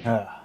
Ah.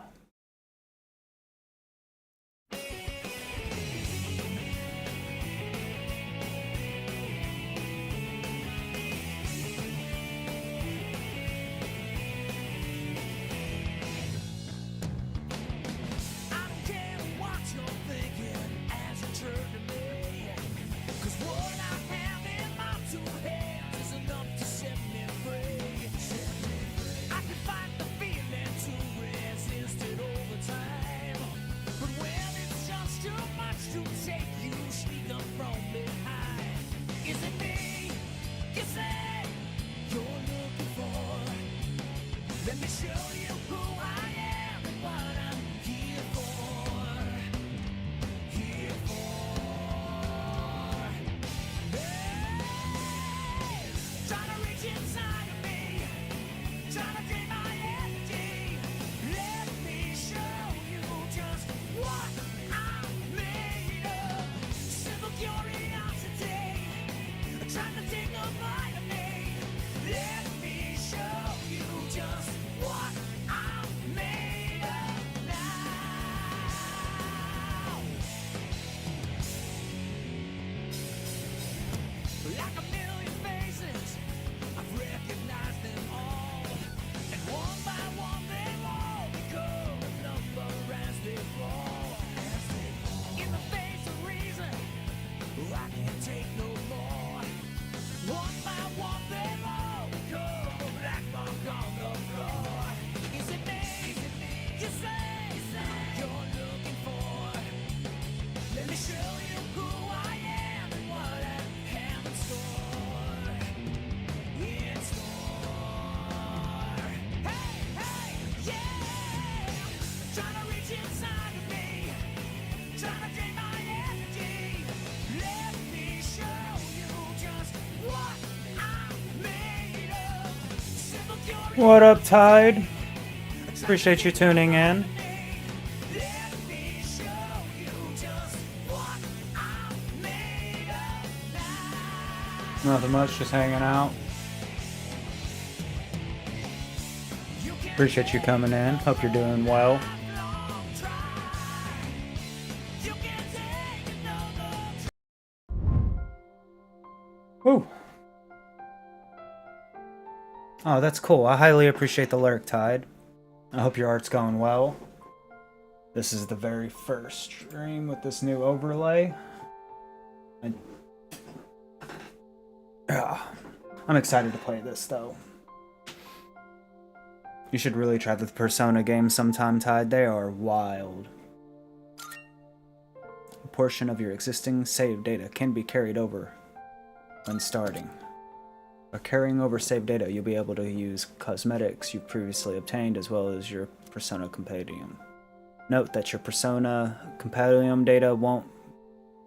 What up, Tide? Appreciate you tuning in. Nothing much, just hanging out. Appreciate you coming in. Hope you're doing well. Woo! Oh, that's cool. I highly appreciate the lurk, Tide. I hope your art's going well. This is the very first stream with this new overlay. I'm excited to play this, though. You should really try the Persona games sometime, Tide. They are wild. A portion of your existing save data can be carried over when starting. By carrying over save data, you'll be able to use cosmetics you've previously obtained as well as your Persona Compendium. Note that your Persona Compendium data won't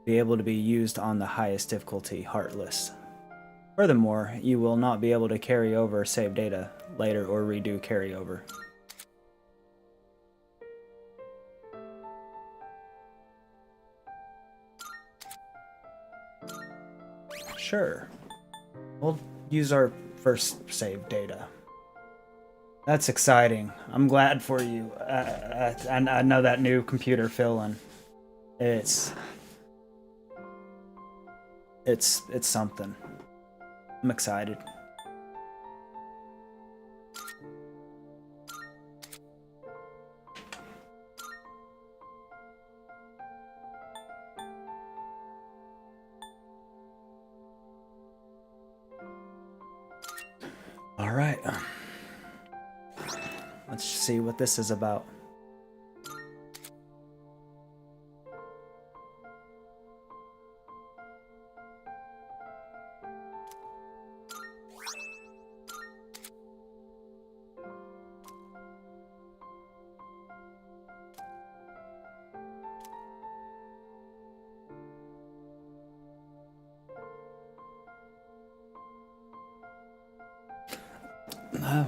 be able to be used on the highest difficulty, Heartless. Furthermore, you will not be able to carry over save data later or redo carryover. Sure. We'll use our first save data. That's exciting. I'm glad for you. I know that new computer feeling. It's something. I'm excited. All right. Let's see what this is about.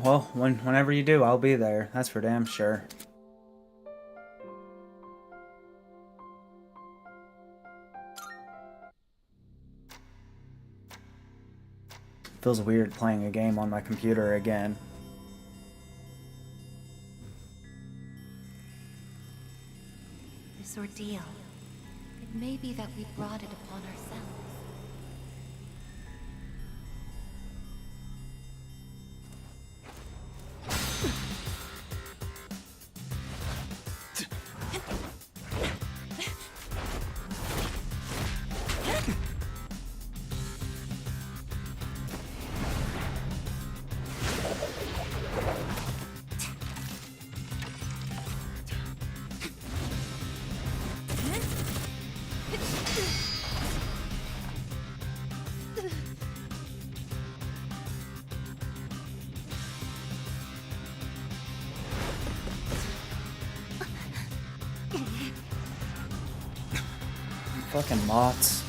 Well, whenever you do, I'll be there. That's for damn sure. Feels weird playing a game on my computer again. life's ordeal, it may be that we brought it upon ourselves. Fucking moths.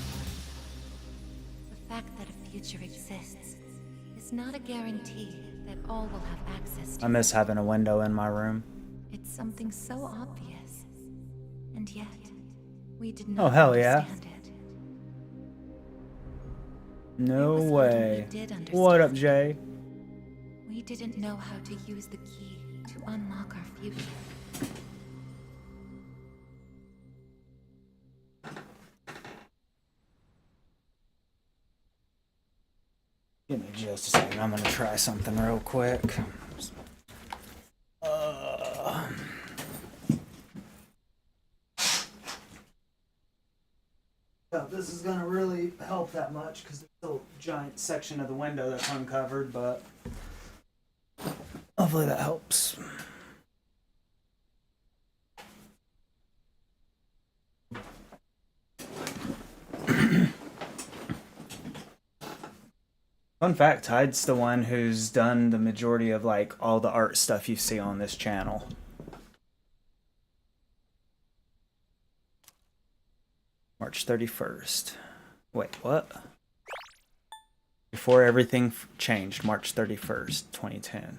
The fact that a future exists is not a guarantee that all will have access to I miss having a window in my room. It's something so obvious, and yet we did Oh, not hell yeah. understand it. No It was little way. we did understand. What up, Jay? We didn't know how to use the key to unlock our future. Give me just a second. I'm gonna try something real quick. This is gonna really help that much because there's still a giant section of the window that's uncovered, but hopefully that helps. Fun fact, Hyde's the one who's done the majority of like all the art stuff you see on this channel. March 31st. Wait, what? Before everything changed, March 31st, 2010.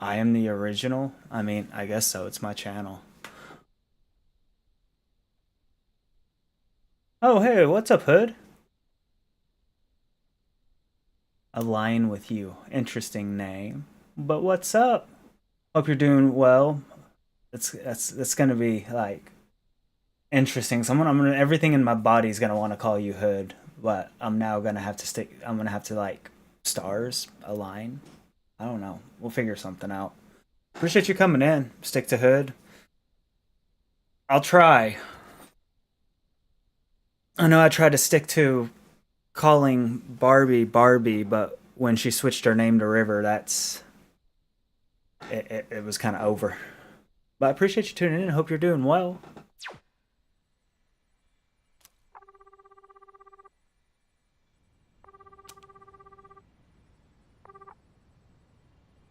I am the original? I mean, I guess so. It's my channel. Oh, hey, what's up, Hood? Align with you. Interesting name. But what's up? Hope you're doing well. That's gonna be like interesting. I'm gonna everything in my body's gonna want to call you Hood, but I'm now gonna have to stick. I'm gonna have to like stars align. I don't know. We'll figure something out. Appreciate you coming in. Stick to Hood. I'll try. I know I tried to stick to calling Barbie Barbie, but when she switched her name to River, it was kind of over. But I appreciate you tuning in. Hope you're doing well.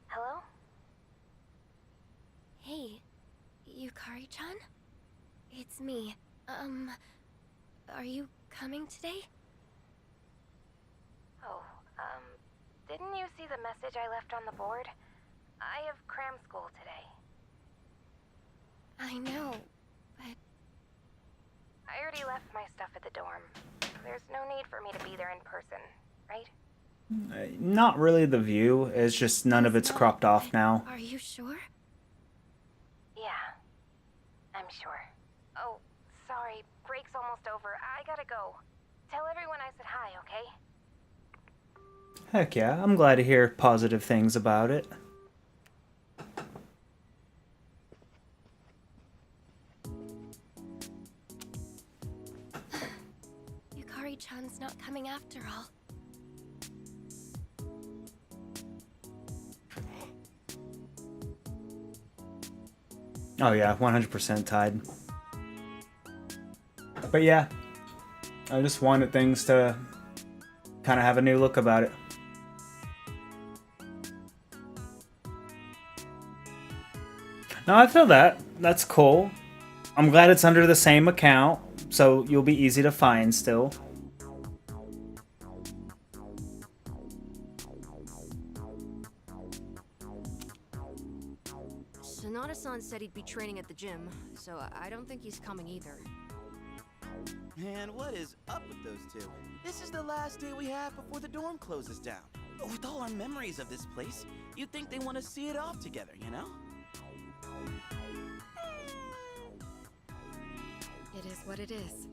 Hello? Hey, Yukari-chan? It's me. Are you coming today? Oh, didn't you see the message I left on the board? I have cram school today. I know, but... I already left my stuff at the dorm. There's no need for me to be there in person, right? Not really the view. It's just none of it's cropped off now. Are you sure? Yeah, I'm sure. Oh, sorry. Break's almost over. I gotta go. Tell everyone I said hi, okay? Heck yeah, I'm glad to hear positive things about it. Yukari-chan's not coming after all. Oh yeah, 100% tied. But yeah, I just wanted things to kind of have a new look about it. No, I feel that. That's cool. I'm glad it's under the same account, so you'll be easy to find still. Sonata-san said he'd be training at the gym, so I don't think he's coming either. Man, what is up with those two? This is the last day we have before the dorm closes down. With all our memories of this place, you'd think they want to see it off together, you know? It is what it is.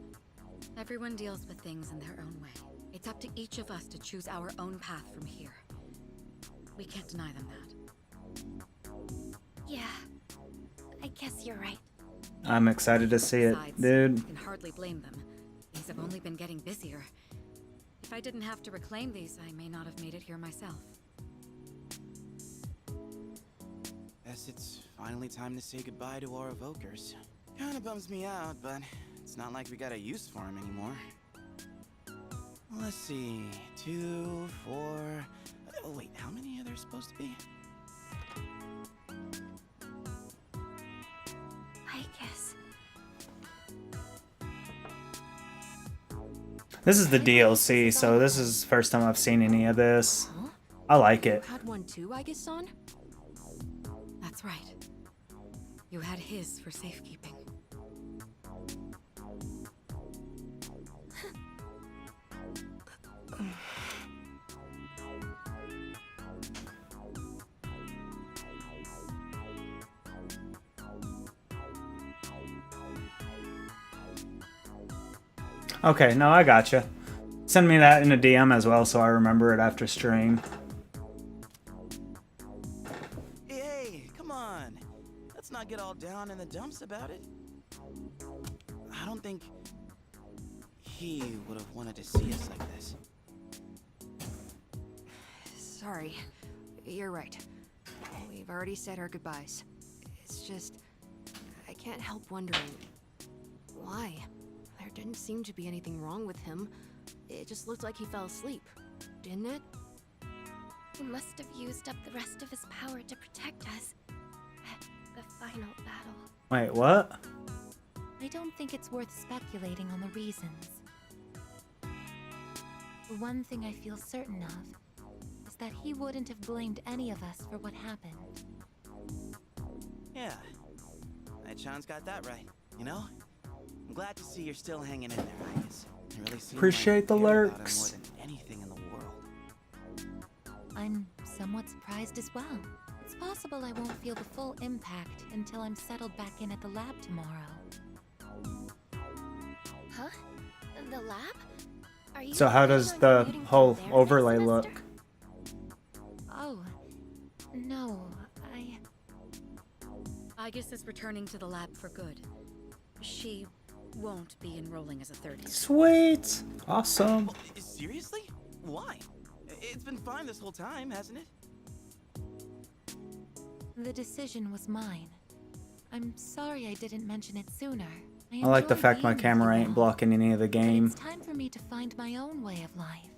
Everyone deals with things in their own way. It's up to each of us to choose our own path from here. We can't deny them that. Yeah, I guess you're right. I'm excited to see it, Besides, dude. I can hardly blame them. These have only been getting busier. If I didn't have to reclaim these, I may not have made it here myself. Guess it's finally time to say goodbye to our evokers. Kinda bums me out, but it's not like we got a use for them anymore. Let's see, 2, 4... Oh wait, how many are there supposed to be? Aigis. This is the DLC, so this is the first time I've seen any of this. Huh? I like it. Had one too, Aigis-san? That's right. You had his for safekeeping. Okay, no, I gotcha. Send me that in a DM as well so I remember it after stream. Hey, come on. Let's not get all down in the dumps about it. I don't think he would have wanted to see us like this. Sorry. You're right. We've already said our goodbyes. It's just... I can't help wondering... why? There didn't seem to be anything wrong with him. It just looked like he fell asleep. Didn't it? He must have used up the rest of his power to protect us. At the final battle. Wait, what? I don't think it's worth speculating on the reasons. The one thing I feel certain of is that he wouldn't have blamed any of us for what happened. Yeah. Aichan's got that right, you know? I'm glad to see you're still hanging in there, Aigis. It really seems Appreciate like the you care about him lurks. more than anything in the world. I'm somewhat surprised as well. It's possible I won't feel the full impact until I'm settled back in at the lab tomorrow. Huh? The lab? Are you So how does the commuting from whole there overlay next look? semester? Oh, no, Aigis is returning to the lab for good. She won't be enrolling as a third year. Sweet! Awesome. Well, seriously? Why? It's been fine this whole time, hasn't it? The decision was mine. I'm sorry I didn't mention it sooner. I like the enjoy fact my being with camera you ain't all, blocking any of the but game. it's time for me to find my own way of life.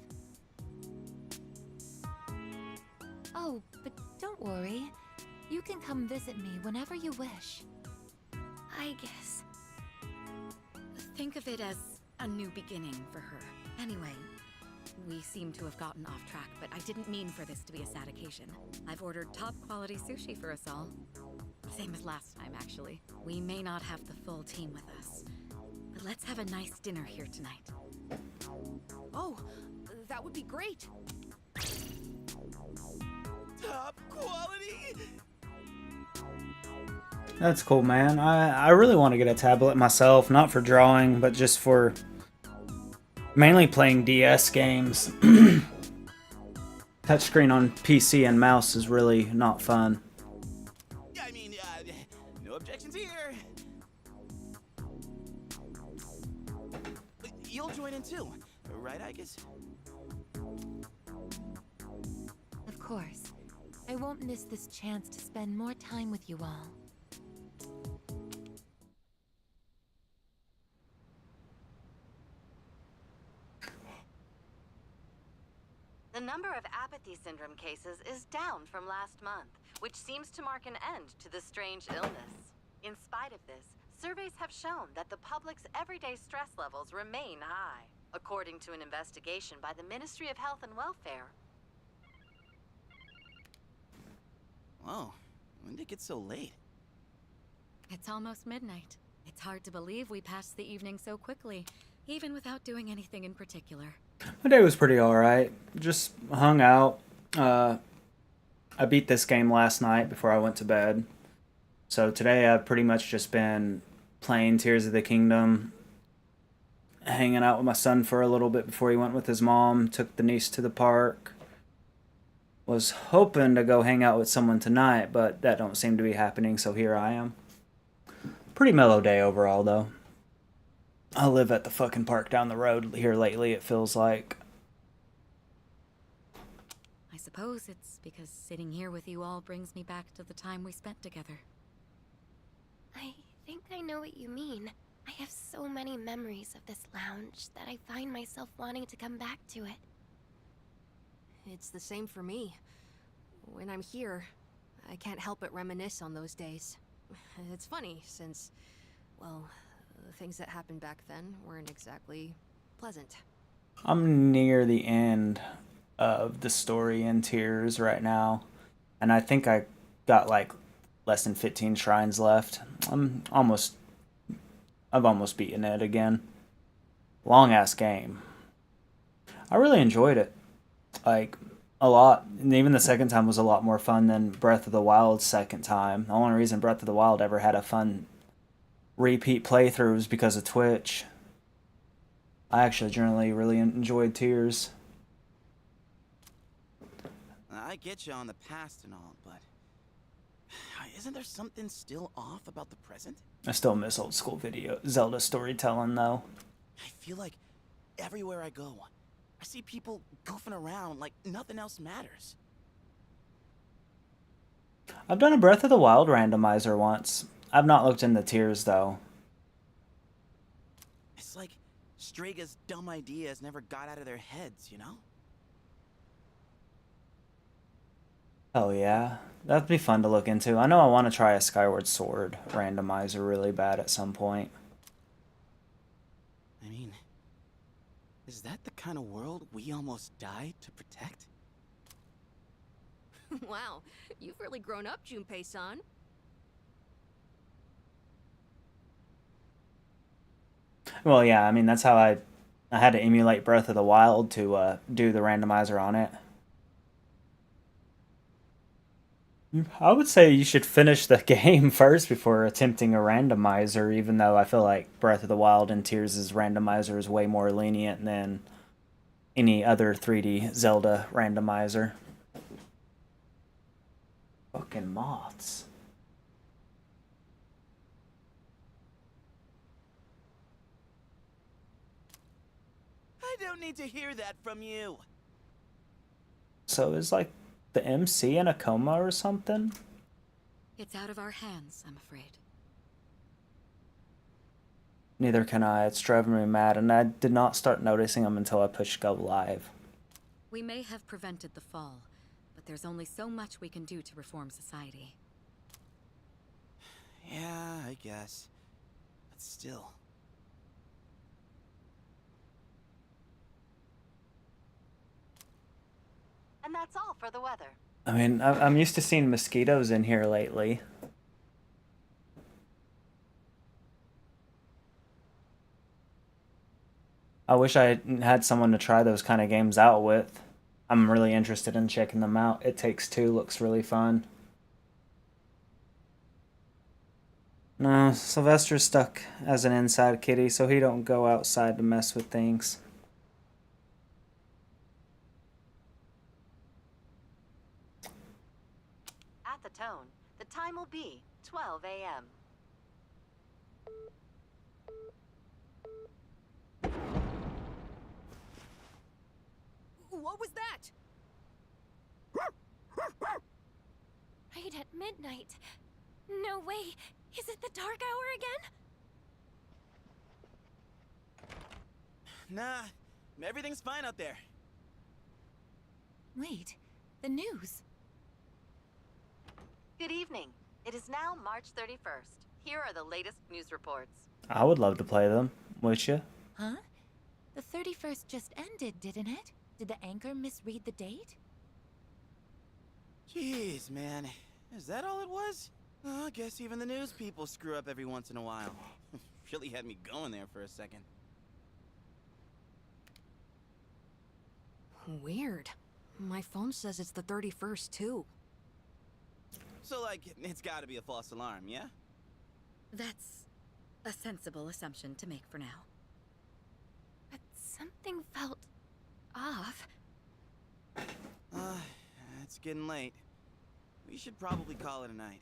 Oh, but don't worry. You can come visit me whenever you wish. I guess. Think of it as a new beginning for her. Anyway, we seem to have gotten off track, but I didn't mean for this to be a sad occasion. I've ordered top quality sushi for us all. Same as last time, actually. We may not have the full team with us, but let's have a nice dinner here tonight. Oh, that would be great. Top quality! That's cool, man. I really want to get a tablet myself, not for drawing, but just for mainly playing DS games. Touchscreen on PC and mouse is really not fun. I mean, no objections here. You'll join in too, right, Aigis? Of course. I won't miss this chance to spend more time with you all. The number of apathy syndrome cases is down from last month, which seems to mark an end to the strange illness. In spite of this, surveys have shown that the public's everyday stress levels remain high, according to an investigation by the Ministry of Health and Welfare. Whoa, when did it get so late? It's almost midnight. It's hard to believe we passed the evening so quickly, even without doing anything in particular. My day was pretty alright. Just hung out. I beat this game last night before I went to bed. So today I've pretty much just been playing Tears of the Kingdom, hanging out with my son for a little bit before he went with his mom, took the niece to the park. Was hoping to go hang out with someone tonight, but that don't seem to be happening, so here I am. Pretty mellow day overall, though. I live at the fucking park down the road here lately, it feels like. I suppose it's because sitting here with you all brings me back to the time we spent together. I think I know what you mean. I have so many memories of this lounge that I find myself wanting to come back to it. It's the same for me. When I'm here, I can't help but reminisce on those days. It's funny, since, well, the things that happened back then weren't exactly pleasant. I'm near the end of the story in Tears right now, and I think I got like less than 15 shrines left. I've almost beaten it again. Long ass game. I really enjoyed it. Like, a lot. And even the second time was a lot more fun than Breath of the Wild's second time. The only reason Breath of the Wild ever had a fun repeat playthrough was because of Twitch. I actually generally really enjoyed Tears. I get you on the past and all, but isn't there something still off about the present? I still miss old school Zelda storytelling, though. I feel like everywhere I go, I see people goofing around like nothing else matters. I've done a Breath of the Wild randomizer once. I've not looked into Tears, though. It's like Straga's dumb ideas never got out of their heads, you know? Oh yeah, that'd be fun to look into. I know I want to try a Skyward Sword randomizer really bad at some point. I mean, is that the kind of world we almost died to protect? Wow, you've really grown up, Junpei-san. Well, yeah, I mean, that's how I had to emulate Breath of the Wild to do the randomizer on it. I would say you should finish the game first before attempting a randomizer, even though I feel like Breath of the Wild and Tears' randomizer is way more lenient than any other 3D Zelda randomizer. Fucking moths. I don't need to hear that from you. So is like the MC in a coma or something? It's out of our hands, I'm afraid. Neither can I. It's driving me mad, and I did not start noticing them until I pushed go live. We may have prevented the fall, but there's only so much we can do to reform society. Yeah, I guess. But still. And that's all for the weather. I mean, I'm used to seeing mosquitoes in here lately. I wish I had someone to try those kind of games out with. I'm really interested in checking them out. It Takes Two looks really fun. No, Sylvester's stuck as an inside kitty, so he don't go outside to mess with things. At the tone, the time will be 12 a.m. What was that? Right at midnight. No way. Is it the dark hour again? Nah, everything's fine out there. Wait, the news. Good evening. It is now March 31st. Here are the latest news reports. I would love to play them. Would you? Huh? The 31st just ended, didn't it? Did the anchor misread the date? Jeez, man. Is that all it was? Oh, I guess even the news people screw up every once in a while. Really had me going there for a second. Weird. My phone says it's the 31st, too. So, like, it's gotta be a false alarm, yeah? That's a sensible assumption to make for now. But something felt off. It's getting late. We should probably call it a night.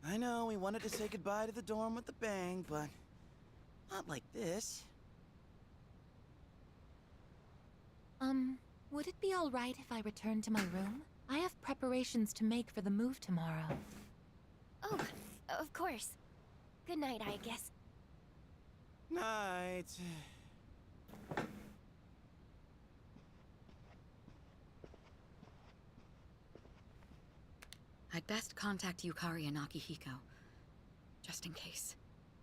I know we wanted to say goodbye to the dorm with a bang, but not like this. Would it be alright if I return to my room? I have preparations to make for the move tomorrow. Oh, of course. Good night, Aigis. Night. I'd best contact Yukari and Akihiko, just in case.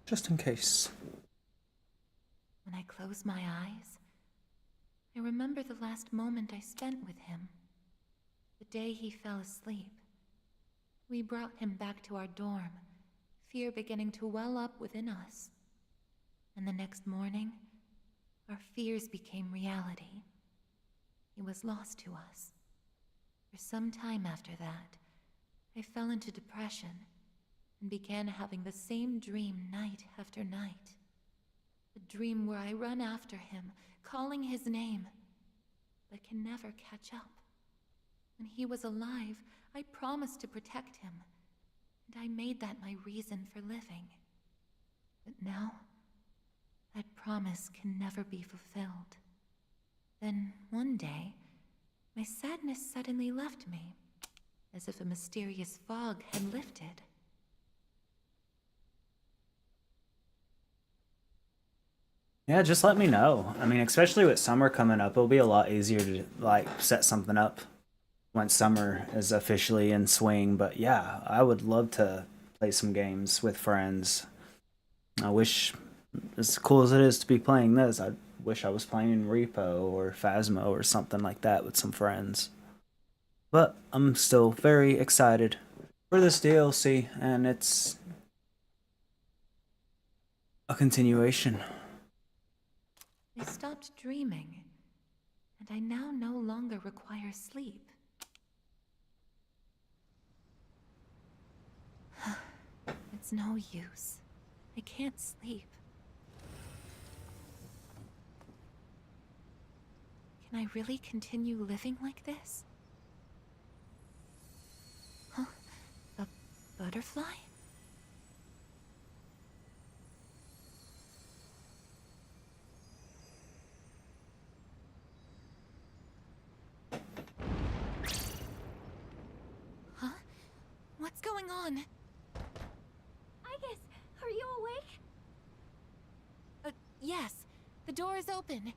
Just in case. When I close my eyes, I remember the last moment I spent with him. The day he fell asleep. We brought him back to our dorm, fear beginning to well up within us. And the next morning, our fears became reality. He was lost to us. For some time after that, I fell into depression and began having the same dream night after night. A dream where I run after him, calling his name, but can never catch up. When he was alive, I promised to protect him, and I made that my reason for living. But now, that promise can never be fulfilled. Then, one day, my sadness suddenly left me, as if a mysterious fog had lifted. Yeah, just let me know. I mean, especially with summer coming up, it'll be a lot easier to, like, set something up once summer is officially in swing. But yeah, I would love to play some games with friends. I wish, as cool as it is to be playing this, I wish I was playing Repo or Phasmo or something like that with some friends. But I'm still very excited for this DLC, and it's a continuation. I stopped dreaming, and I now no longer require sleep. It's no use. I can't sleep. Can I really continue living like this? Huh? A butterfly? Huh? What's going on? Aigis, are you awake? Yes. The door is open.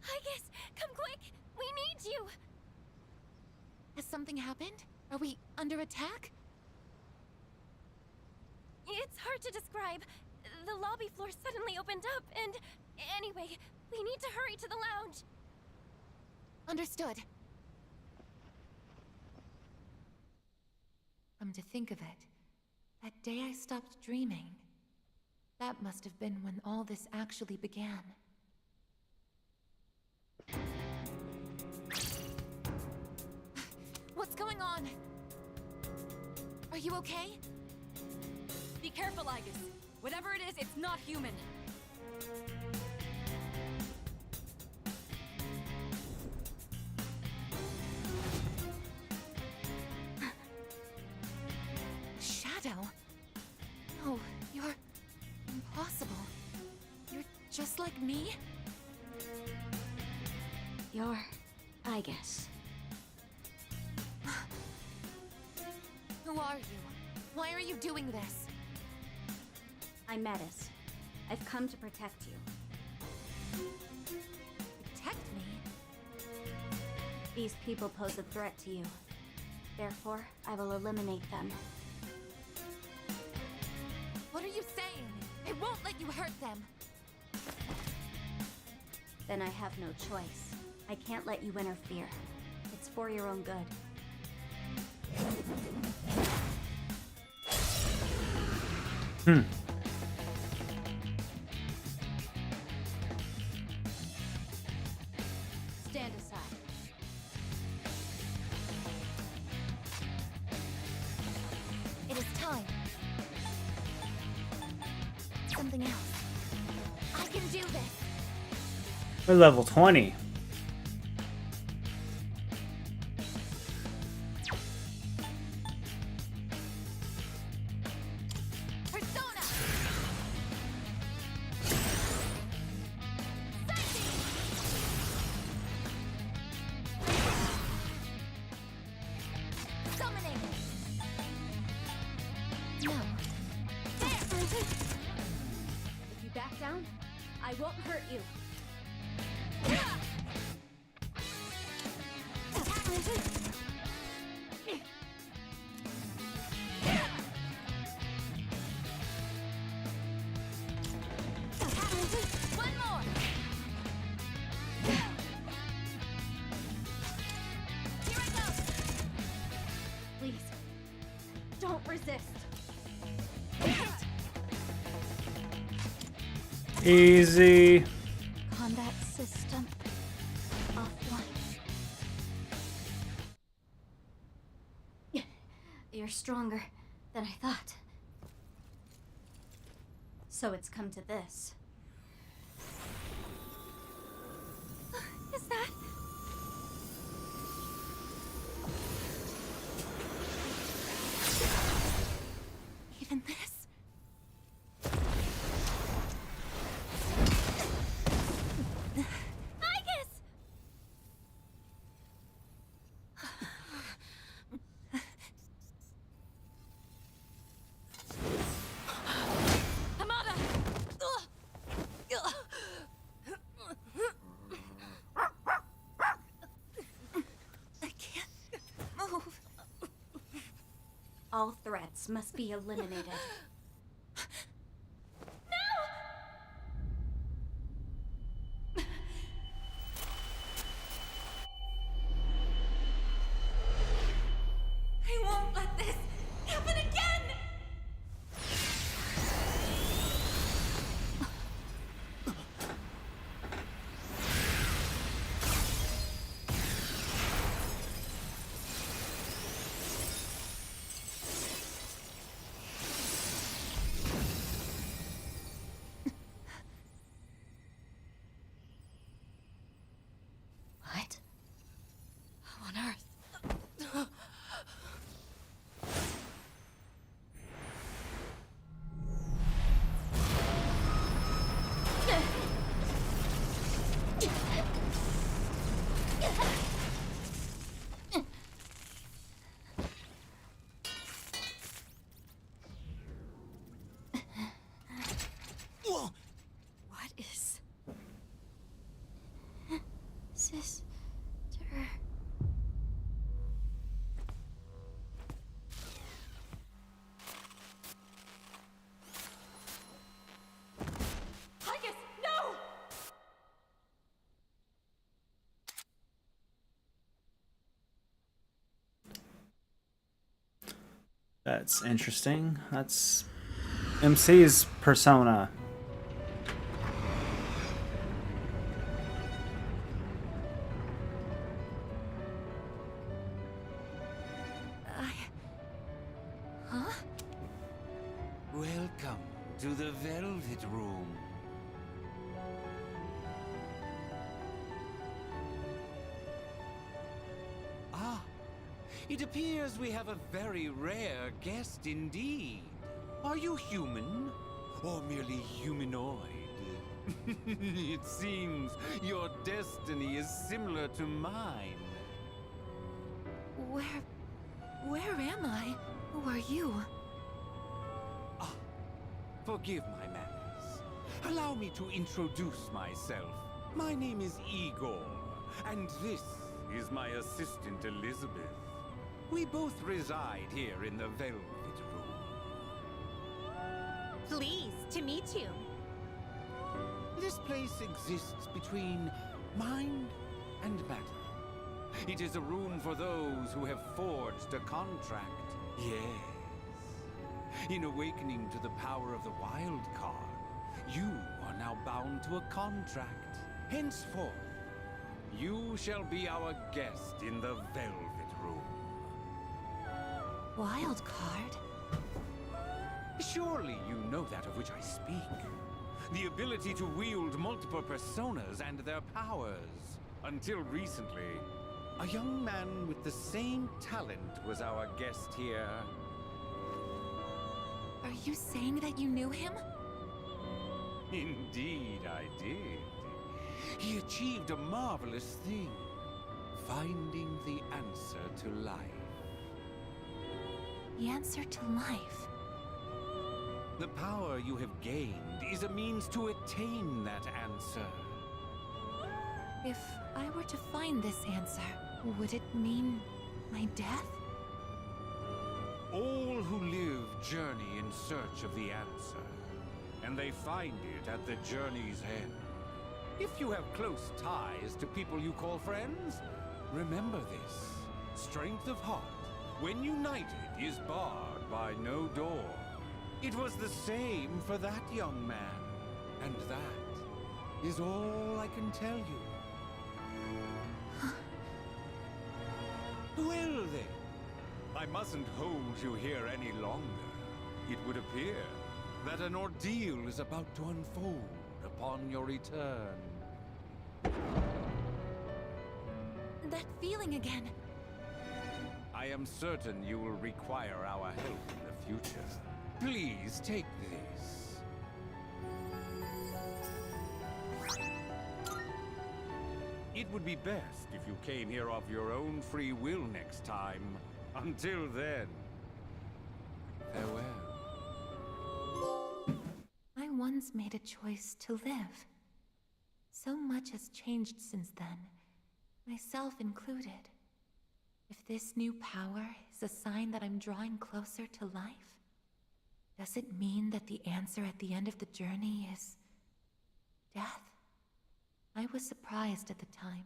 Aigis, come quick! We need you! Has something happened? Are we under attack? It's hard to describe. The lobby floor suddenly opened up, and... Anyway, we need to hurry to the lounge. Understood. Come to think of it, that day I stopped dreaming. That must have been when all this actually began. What's going on? Are you okay? Be careful, Aigis. Whatever it is, it's not human. Shadow? No, you're impossible. You're just like me? You're Aigis. Who are you? Why are you doing this? I'm Metis. I've come to protect you. Protect me? These people pose a threat to you. Therefore, I will eliminate them. What are you saying? I won't let you hurt them. Then I have no choice. I can't let you interfere. It's for your own good. Stand aside. It is time. Something else. I can do this. We're level 20. Persona. Summoning. No. If you back down, I won't hurt you. One more. Here I go. Please, don't resist. Easy. Combat system offline. You're stronger than I thought. So it's come to this. Is that? Even this? Aigis! Hamada! I can't move. All threats must be eliminated. I won't let this happen again! What? How on earth? Whoa! What is Sister. Aigis, no! That's interesting. That's MC's persona. Huh? Welcome to the Velvet Room. Ah, it appears we have a very rare guest indeed. Are you human? Or merely humanoid? It seems your destiny is similar to mine. Where am I? Who are you? Ah, forgive my manners. Allow me to introduce myself. My name is Igor, and this is my assistant Elizabeth. We both reside here in the Velvet Room. Pleased to meet you. This place exists between mind and matter. It is a room for those who have forged a contract. Yes. In awakening to the power of the wild card, you are now bound to a contract. Henceforth, you shall be our guest in the Velvet Room. Wild card? Surely you know that of which I speak. The ability to wield multiple personas and their powers. Until recently, a young man with the same talent was our guest here. Are you saying that you knew him? Indeed, I did. He achieved a marvelous thing, finding the answer to life. The answer to life? The power you have gained is a means to attain that answer. If I were to find this answer, would it mean my death? All who live journey in search of the answer, and they find it at the journey's end. If you have close ties to people you call friends, remember this. Strength of heart, when united, is barred by no door. It was the same for that young man, and that is all I can tell you. Well then, I mustn't hold you here any longer. It would appear that an ordeal is about to unfold upon your return. That feeling again. I am certain you will require our help in the future. Please take this. It would be best if you came here of your own free will next time. Until then, farewell. I once made a choice to live. So much has changed since then, myself included. If this new power is a sign that I'm drawing closer to life, does it mean that the answer at the end of the journey is death? I was surprised at the time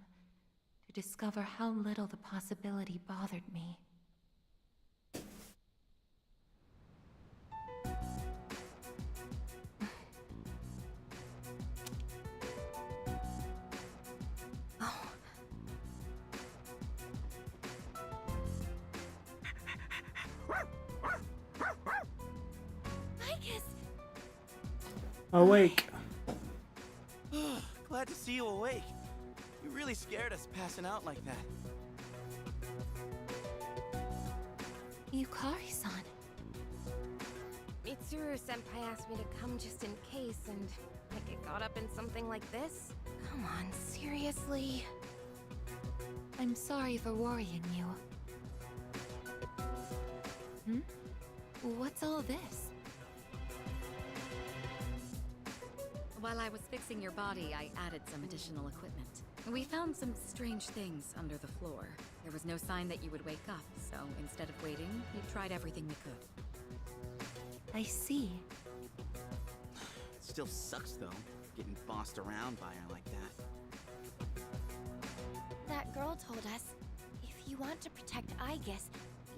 to discover how little the possibility bothered me. Aigis! Awake. Glad to see you awake. You really scared us passing out like that. Yukari-san. Mitsuru-senpai asked me to come just in case, and I get caught up in something like this? Come on, seriously? I'm sorry for worrying you. Hmm? What's all this? While I was fixing your body, I added some additional equipment. We found some strange things under the floor. There was no sign that you would wake up, so instead of waiting, we tried everything we could. I see. It still sucks, though, getting bossed around by her like that. That girl told us, if you want to protect Aigis,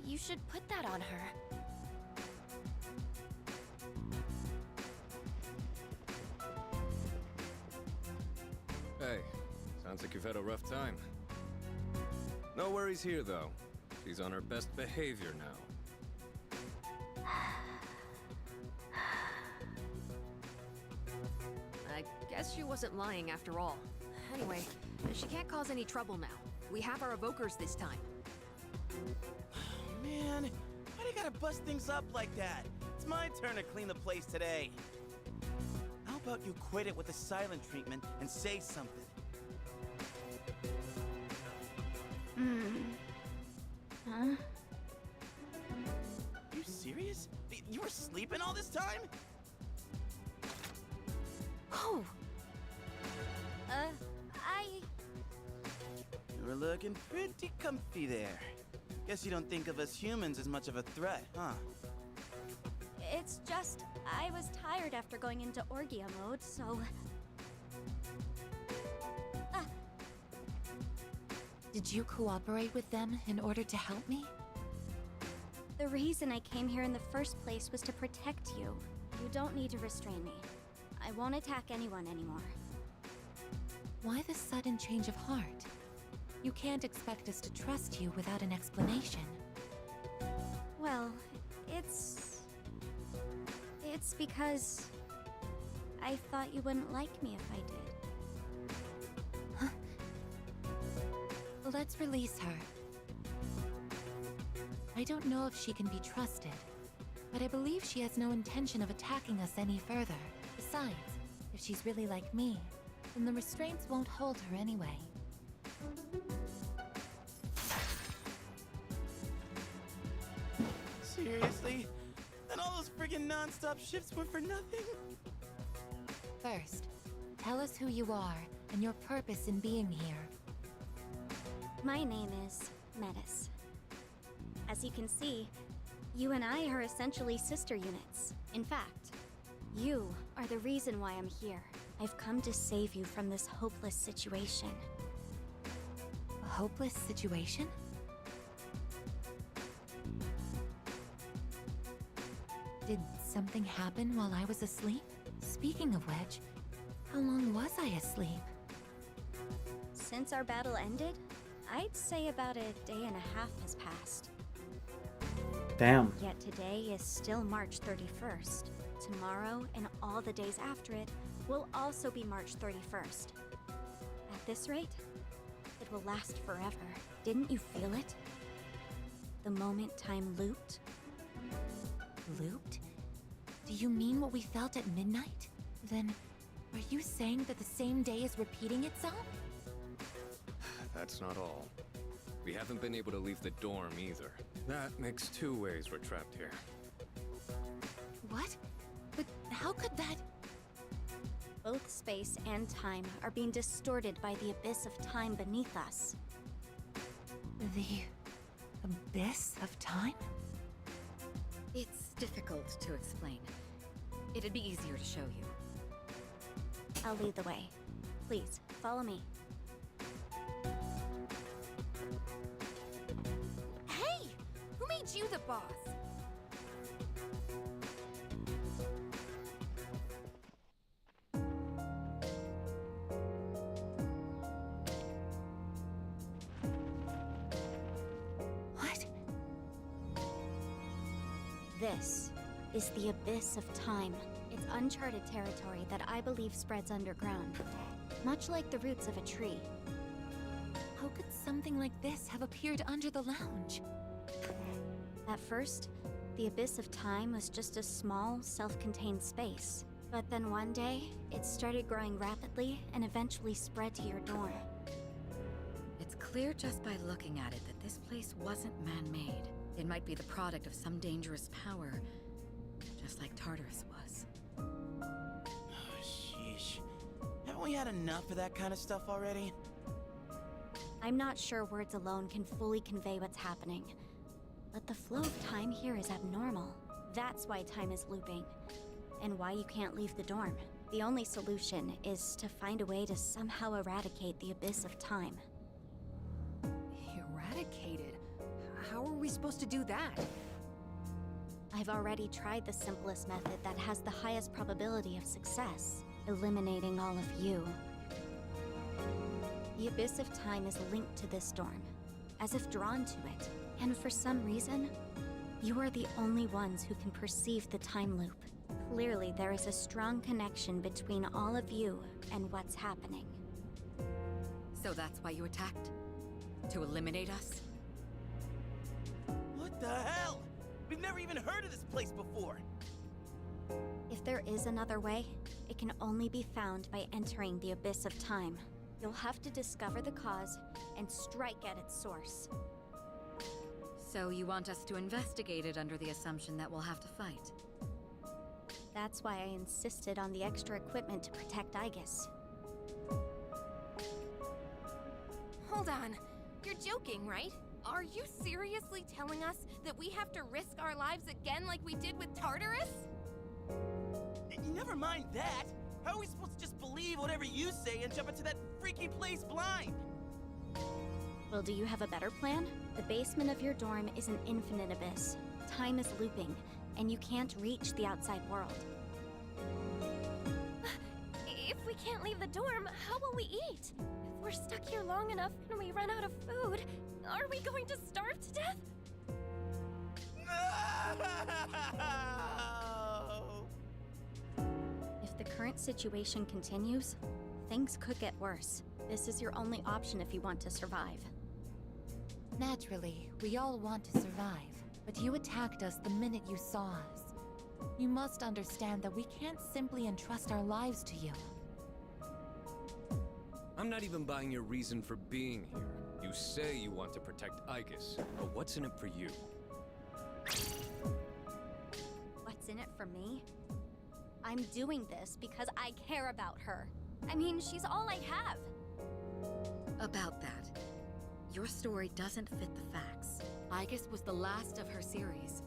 you should put that on her. Hey, sounds like you've had a rough time. No worries here, though. She's on her best behavior now. I guess she wasn't lying after all. Anyway, she can't cause any trouble now. We have our evokers this time. Man, why do you gotta bust things up like that? It's my turn to clean the place today. How about you quit it with the silent treatment and say something? Huh? You serious? You were sleeping all this time? Oh! You were looking pretty comfy there. Guess you don't think of us humans as much of a threat, huh? It's just, I was tired after going into Orgia mode, so... Did you cooperate with them in order to help me? The reason I came here in the first place was to protect you. You don't need to restrain me. I won't attack anyone anymore. Why the sudden change of heart? You can't expect us to trust you without an explanation. Well, it's because I thought you wouldn't like me if I did. Let's release her. I don't know if she can be trusted, but I believe she has no intention of attacking us any further. Besides, if she's really like me, then the restraints won't hold her anyway. Seriously? And all those friggin' non-stop shifts were for nothing? First, tell us who you are and your purpose in being here. My name is Metis. As you can see, you and I are essentially sister units. In fact, you are the reason why I'm here. I've come to save you from this hopeless situation. A hopeless situation? Did something happen while I was asleep? Speaking of which, how long was I asleep? Since our battle ended, I'd say about a day and a half has passed. Damn. Yet today is still March 31st. Tomorrow and all the days after it will also be March 31st. At this rate, it will last forever. Didn't you feel it? The moment time looped? Looped? Do you mean what we felt at midnight? Then, are you saying that the same day is repeating itself? That's not all. We haven't been able to leave the dorm either. That makes 2 ways we're trapped here. What? But how could that... Both space and time are being distorted by the abyss of time beneath us. The... abyss of time? It's difficult to explain. It'd be easier to show you. I'll lead the way. Please, follow me. Hey! Who made you the boss? What? This is the abyss of time. It's uncharted territory that I believe spreads underground, much like the roots of a tree. How could something like this have appeared under the lounge? At first, the abyss of time was just a small, self-contained space. But then one day, it started growing rapidly and eventually spread to your dorm. It's clear just by looking at it that this place wasn't man-made. It might be the product of some dangerous power, just like Tartarus was. Oh, sheesh. Haven't we had enough of that kind of stuff already? I'm not sure words alone can fully convey what's happening. But the flow of time here is abnormal. That's why time is looping. And why you can't leave the dorm. The only solution is to find a way to somehow eradicate the abyss of time. Eradicated? How are we supposed to do that? I've already tried the simplest method that has the highest probability of success, eliminating all of you. The abyss of time is linked to this dorm, as if drawn to it. And for some reason, you are the only ones who can perceive the time loop. Clearly, there is a strong connection between all of you and what's happening. So that's why you attacked? To eliminate us? What the hell? We've never even heard of this place before. If there is another way, it can only be found by entering the abyss of time. You'll have to discover the cause and strike at its source. So you want us to investigate it under the assumption that we'll have to fight? That's why I insisted on the extra equipment to protect Aigis. Hold on. You're joking, right? Are you seriously telling us that we have to risk our lives again like we did with Tartarus? Never mind that. How are we supposed to just believe whatever you say and jump into that freaky place blind? Well, do you have a better plan? The basement of your dorm is an infinite abyss. Time is looping, and you can't reach the outside world. If we can't leave the dorm, how will we eat? If we're stuck here long enough and we run out of food, are we going to starve to death? No! If the current situation continues, things could get worse. This is your only option if you want to survive. Naturally, we all want to survive, but you attacked us the minute you saw us. You must understand that we can't simply entrust our lives to you. I'm not even buying your reason for being here. You say you want to protect Aigis, but what's in it for you? What's in it for me? I'm doing this because I care about her. I mean, she's all I have. About that, your story doesn't fit the facts. Aigis was the last of her series.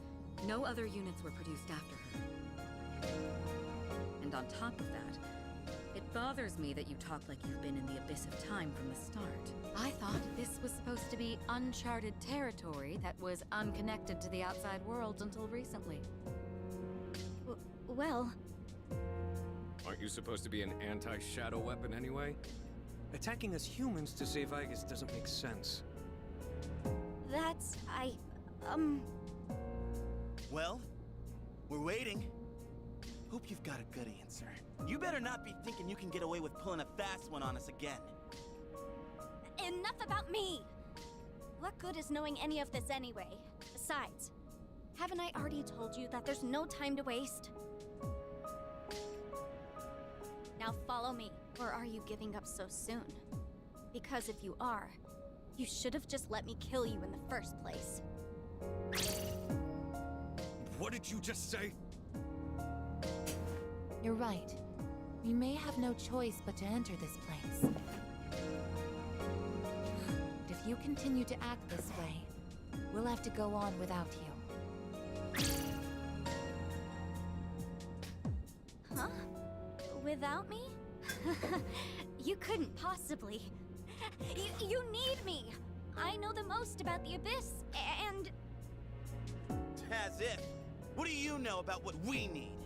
No other units were produced after her. And on top of that, it bothers me that you talk like you've been in the abyss of time from the start. I thought this was supposed to be uncharted territory that was unconnected to the outside world until recently. Well... Aren't you supposed to be an anti-shadow weapon anyway? Attacking us humans to save Aigis doesn't make sense. That's... Well, we're waiting. Hope you've got a good answer. You better not be thinking you can get away with pulling a fast one on us again. Enough about me! What good is knowing any of this anyway? Besides, haven't I already told you that there's no time to waste? Now follow me, or are you giving up so soon? Because if you are, you should have just let me kill you in the first place. What did you just say? You're right. We may have no choice but to enter this place. But if you continue to act this way, we'll have to go on without you. Huh? Without me? You couldn't possibly. You need me! I know the most about the Abyss, and... As if. What do you know about what we need?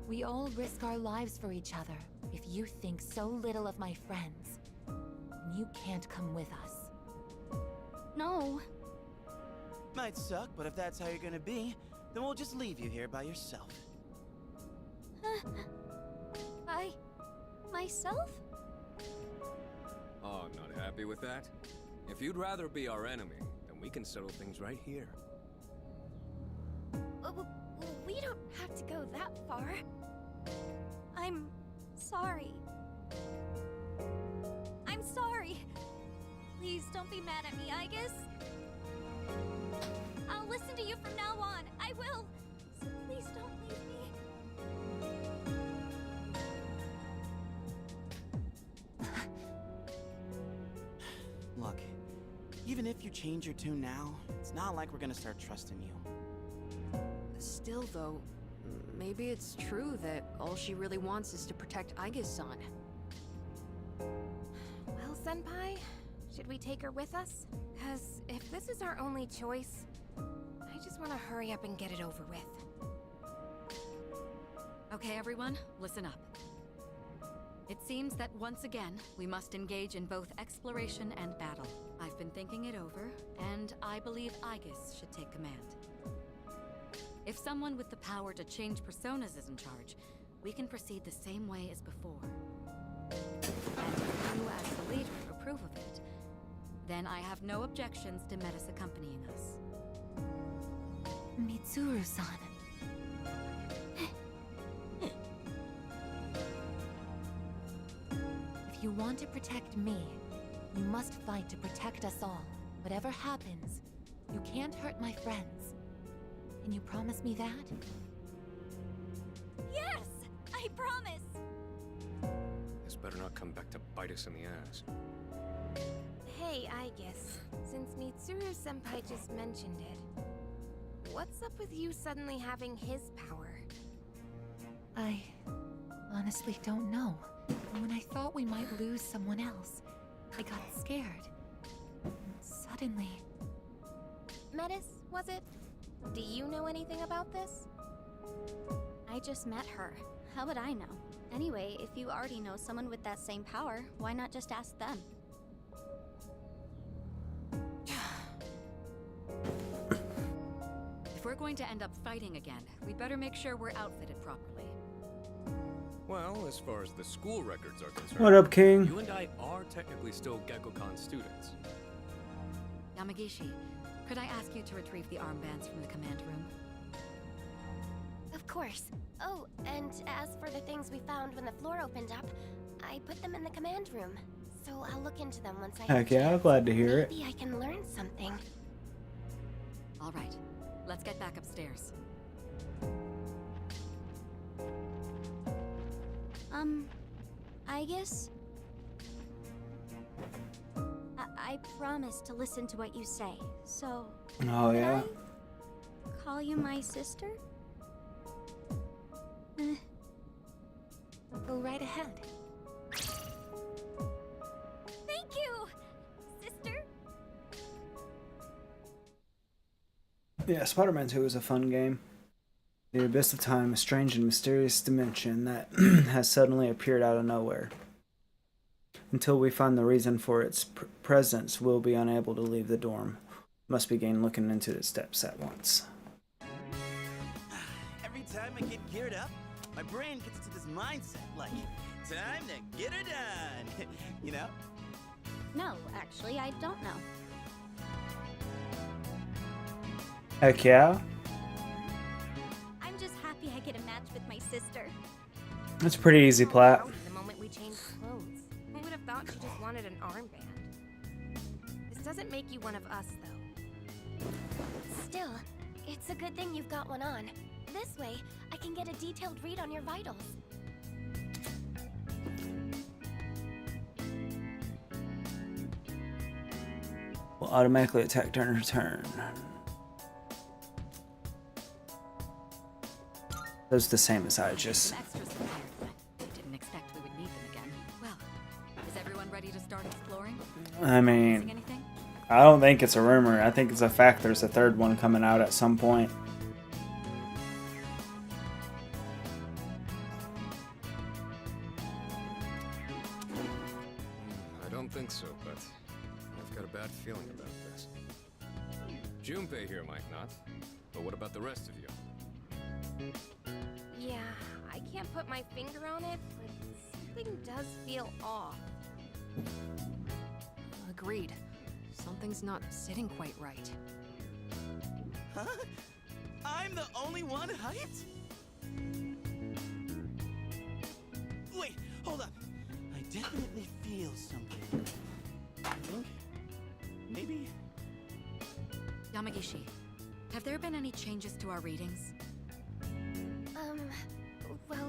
We all risk our lives for each other. If you think so little of my friends, then you can't come with us. No. Might suck, but if that's how you're gonna be, then we'll just leave you here by yourself. Myself? Oh, not happy with that? If you'd rather be our enemy, then we can settle things right here. We don't have to go that far. I'm sorry. I'm sorry. Please don't be mad at me, Aigis. I'll listen to you from now on. I will. So please don't leave me. Look, even if you change your tune now, it's not like we're gonna start trusting you. Still, though, maybe it's true that all she really wants is to protect Aigis-san. Well, Senpai, should we take her with us? 'Cause if this is our only choice, I just want to hurry up and get it over with. Okay, everyone, listen up. It seems that once again, we must engage in both exploration and battle. I've been thinking it over, and I believe Aigis should take command. If someone with the power to change personas is in charge, we can proceed the same way as before. And if you, as the leader, approve of it, then I have no objections to Metis accompanying us. Mitsuru-san. If you want to protect me, you must fight to protect us all. Whatever happens, you can't hurt my friends. Can you promise me that? Yes! I promise! This better not come back to bite us in the ass. Hey, Aigis, since Mitsuru-senpai just mentioned it, what's up with you suddenly having his power? I honestly don't know. When I thought we might lose someone else, I got scared. Suddenly. Metis, was it? Do you know anything about this? I just met her. How would I know? Anyway, if you already know someone with that same power, why not just ask them? If we're going to end up fighting again, we'd better make sure we're outfitted properly. Well, as far as the school records are concerned... What up, King? You and I are technically still Gekkoukan students. Yamagishi, could I ask you to retrieve the armbands from the command room? Of course. Oh, and as for the things we found when the floor opened up, I put them in the command room. So I'll look into them once I have Heck yeah, I'm glad to hear it. Maybe I can learn something. All right, let's get back upstairs. Aigis? I promise to listen to what you say, so... Oh, yeah? Can I call you my sister? Go right ahead. Thank you, sister. Yeah, Spider-Man 2 is a fun game. The abyss of time, a strange and mysterious dimension that has suddenly appeared out of nowhere. Until we find the reason for its presence, we'll be unable to leave the dorm. Must begin looking into the steps at once. Every time I get geared up, my brain gets into this mindset, like, time to get it done. You know? No, actually, I don't know. Heck yeah? I'm just happy I get a match with my sister. That's pretty easy, Plat. The moment we changed clothes, who would have thought she just wanted an armband? This doesn't make you one of us, though. Still, it's a good thing you've got one on. This way, I can get a detailed read on your vitals. Will automatically attack during her turn. Those are the same as Aigis. Some extras prepared, but I didn't expect we would need them again. Well, is everyone ready to start exploring? I mean, Missing anything? I don't think it's a rumor. I think it's a fact there's a third one coming out at some point. I don't think so, but I've got a bad feeling about this. Junpei here might not, but what about the rest of you? Yeah, I can't put my finger on it, but something does feel off. Agreed. Something's not sitting quite right. Huh? I'm the only one hyped? Wait, hold up. I definitely feel something. I think maybe... Yamagishi, have there been any changes to our readings? Well,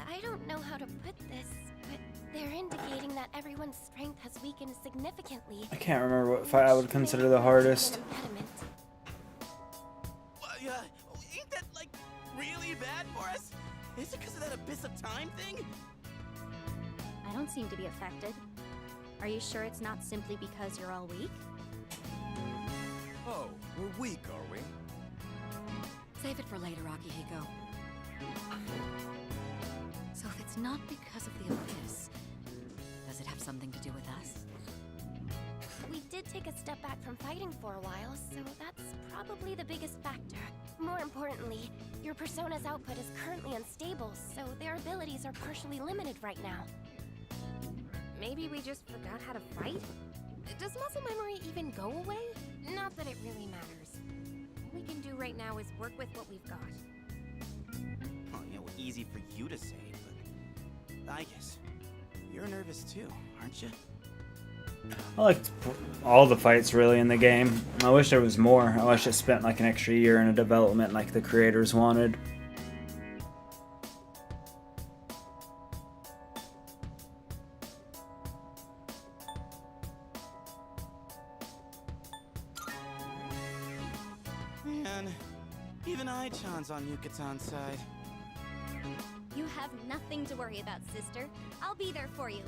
I don't know how to put this, but they're indicating that everyone's strength has weakened significantly. I can't remember what fight I would consider the hardest. Ain't that, like, really bad for us? Is it because of that abyss of time thing? I don't seem to be affected. Are you sure it's not simply because you're all weak? Oh, we're weak, are we? Save it for later, Akihiko. So if it's not because of the abyss, does it have something to do with us? We did take a step back from fighting for a while, so that's probably the biggest factor. More importantly, your persona's output is currently unstable, so their abilities are partially limited right now. Maybe we just forgot how to fight? Does muscle memory even go away? Not that it really matters. All we can do right now is work with what we've got. Oh, yeah, well, easy for you to say, but I guess you're nervous too, aren't you? I liked all the fights really in the game. I wish there was more. I wish it spent like an extra year in a development like the creators wanted. Man, even I-chan's on Yukatan's side. You have nothing to worry about, sister. I'll be there for you.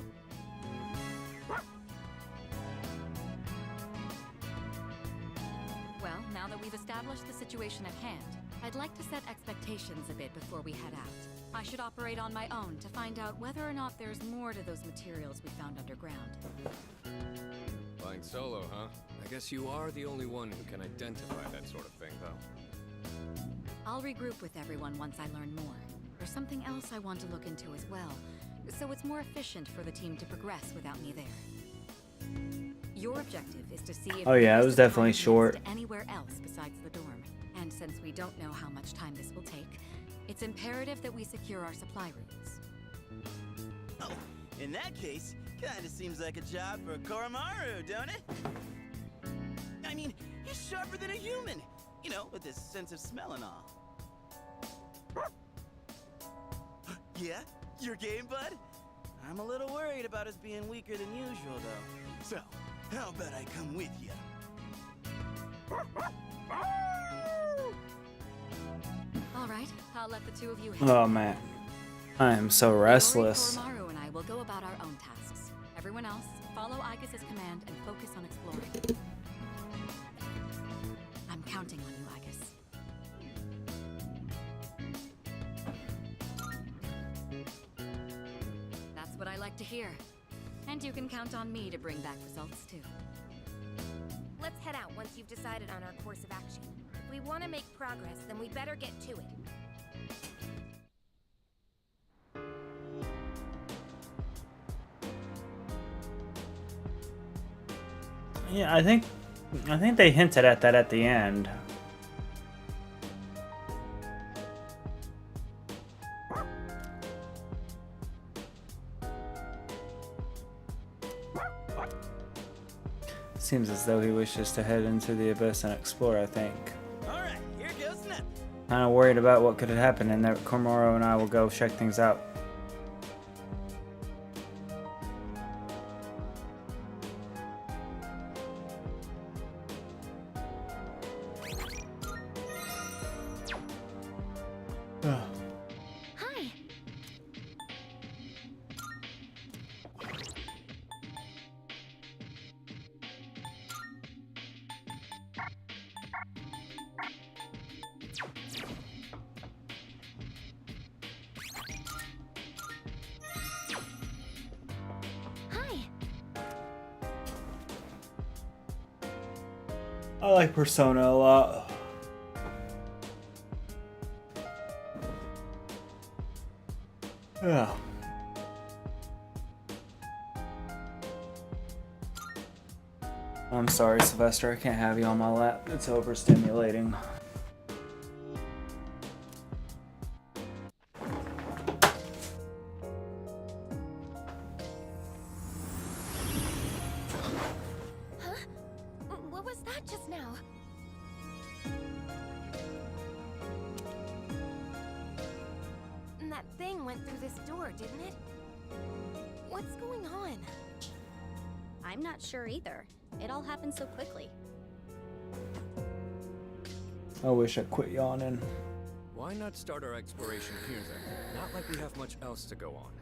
Now that we've established the situation at hand, I'd like to set expectations a bit before we head out. I should operate on my own to find out whether or not there's more to those materials we found underground. Flying solo, huh? I guess you are the only one who can identify that sort of thing, though. I'll regroup with everyone once I learn more. There's something else I want to look into as well, so it's more efficient for the team to progress without me there. Your objective is to see if Oh yeah, it was the definitely time leads short. to anywhere else besides the dorm. And since we don't know how much time this will take, it's imperative that we secure our supply routes. Oh, in that case, kinda seems like a job for Koromaru, don't it? I mean, he's sharper than a human. You know, with his sense of smell and all. Yeah? Your game, bud? I'm a little worried about us being weaker than usual, though. So, how about I come with you? All right, I'll let the two of you. Oh man, I am so restless. Koromaru and I will go about our own tasks. Everyone else, follow Aigis' command and focus on exploring. I'm counting on you, Aigis. That's what I like to hear. And you can count on me to bring back results too. Let's head out once you've decided on our course of action. If we want to make progress, then we better get to it. Yeah, I think they hinted at that at the end. Seems as though he wishes to head into the abyss and explore, I think. Alright, here goes nothing. Kinda worried about what could have happened, and that Koromaru and I will go check things out. Hi. Hi. I like Persona a lot. Yeah. I'm sorry, Sylvester. I can't have you on my lap. It's overstimulating. Huh? What was that just now? And that thing went through this door, didn't it? What's going on? I'm not sure either. It all happened so quickly. I wish I quit yawning. Why not start our exploration here then? Not like we have much else to go on.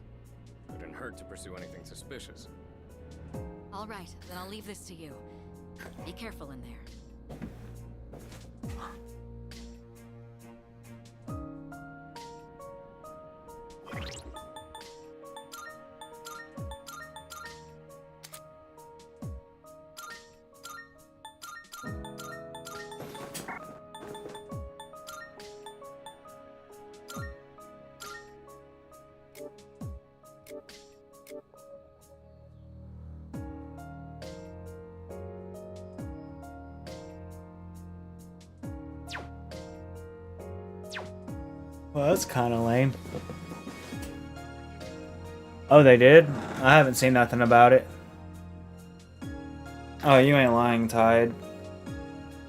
Couldn't hurt to pursue anything suspicious. All right, then I'll leave this to you. Be careful in there. Well, that's kind of lame. Oh, they did? I haven't seen nothing about it. Oh, you ain't lying, Tide.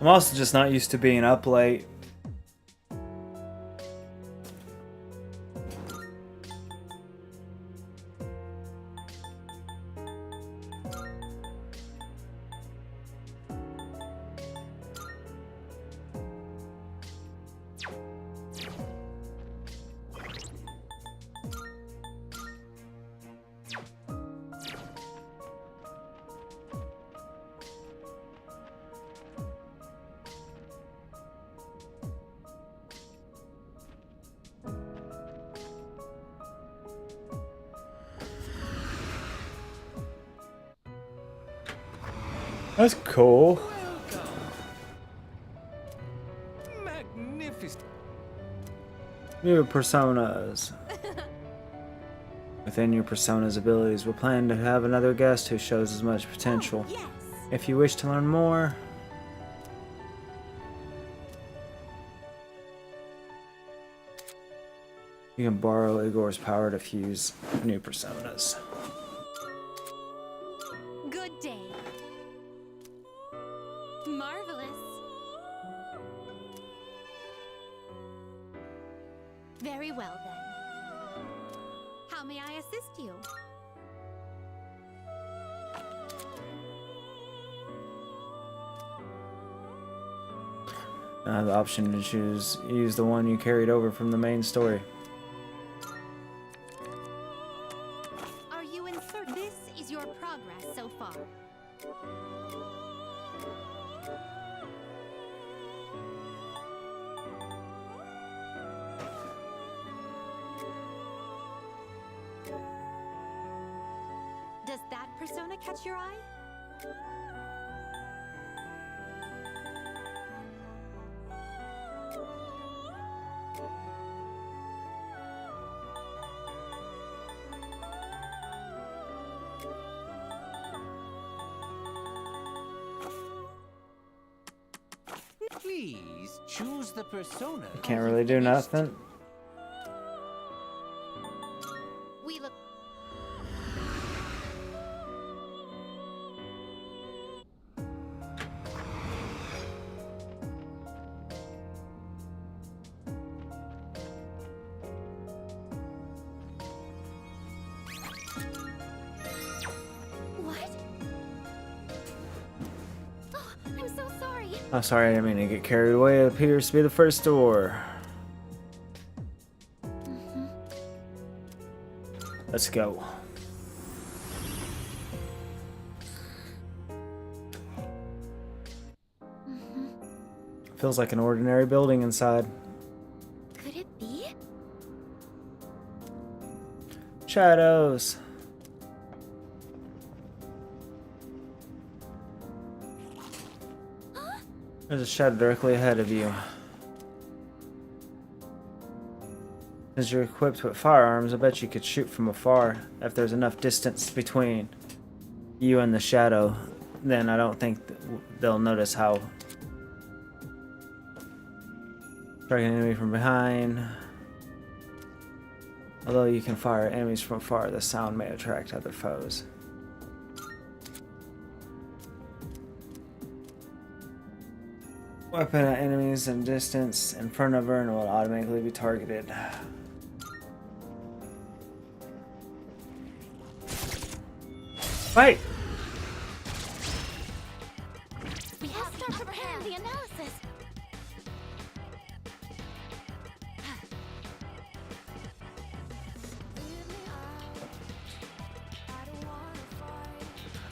I'm also just not used to being up late. That's cool. Magnificent. New personas. Within your persona's abilities, we're planning to have another guest who shows as much potential. Yes. If you wish to learn more, you can borrow Igor's power to fuse new personas. Good day. Marvelous. Very well then. How may I assist you? I have the option to use the one you carried over from the main story. Are you in search? This is your progress so far. Does that persona catch your eye? Please choose the persona. You can't really do nothing. We look. What? Oh, I'm so sorry. I'm sorry, I didn't mean to get carried away. It appears to be the first door. Let's go. Feels like an ordinary building inside. Could it be? Shadows. There's a shadow directly ahead of you. Since you're equipped with firearms, I bet you could shoot from afar. If there's enough distance between you and the shadow, then I don't think they'll notice how. Strike an enemy from behind. Although you can fire enemies from afar, the sound may attract other foes. Weapon at enemies in distance in front of her and will automatically be targeted. Fight! We have to start preparing the analysis.